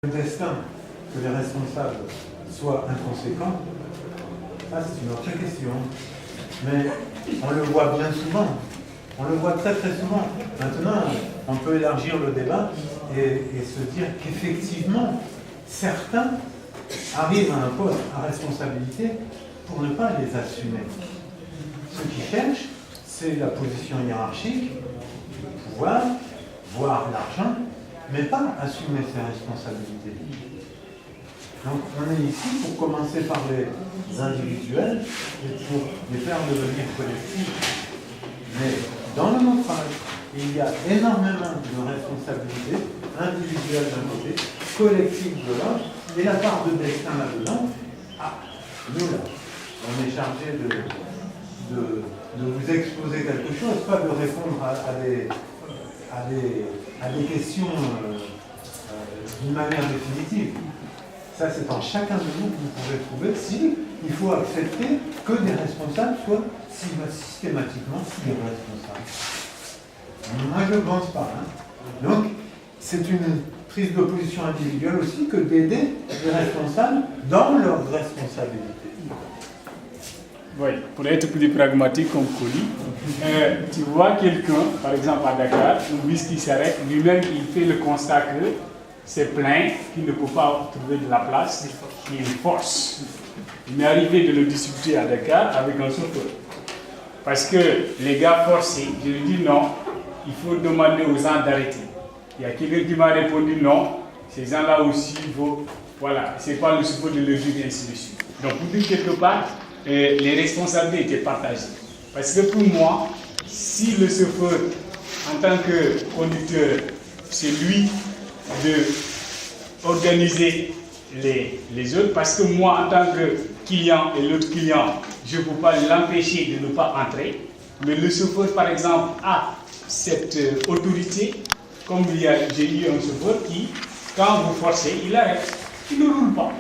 Le destin que les responsables soient inconséquents, ça c'est une autre question. Mais on le voit bien souvent. On le voit très très souvent. Maintenant, on peut élargir le débat et se dire qu'effectivement, certains arrivent à un poste à responsabilité pour ne pas les assumer. Ce qu'ils cherchent, c'est la position hiérarchique, le pouvoir, voire l'argent, mais pas assumer ses responsabilités. Donc on est ici pour commencer par les individuels et pour les faire devenir collectifs. Mais dans le naufrage, il y a énormément de responsabilités individuelles d'un côté, collectives de l'autre, et la part de destin là-dedans, nous là, on est chargé de vous exposer quelque chose, pas de répondre à des questions d'une manière définitive. Ça, c'est en chacun de nous que vous pouvez trouver si il faut accepter que des responsables soient systématiquement irresponsables. Moi, je ne pense pas. Donc, c'est une prise de position individuelle aussi que d'aider les responsables dans leurs responsabilités. Oui, pour être plus pragmatique comme Coli, tu vois quelqu'un, par exemple à Dakar, un bus qui s'arrête, lui-même il fait le constat que c'est plein, qu'il ne peut pas trouver de la place, il force. Il m'est arrivé de le discuter à Dakar avec un chauffeur. Parce que les gars forcés, je lui dis non, il faut demander aux gens d'arrêter. Il y a quelqu'un qui m'a répondu non, ces gens-là aussi, il faut, voilà, c'est pas le support de leur vie, et ainsi de suite. Donc pour dire quelque part, les responsabilités étaient partagées. Parce que pour moi, si le chauffeur, en tant que conducteur, c'est lui de organiser les autres, parce que moi, en tant que client et l'autre client, je ne peux pas l'empêcher de ne pas entrer. Mais le chauffeur, par exemple, a cette autorité, comme j'ai eu un chauffeur qui, quand vous forcez, il arrête, il ne roule pas.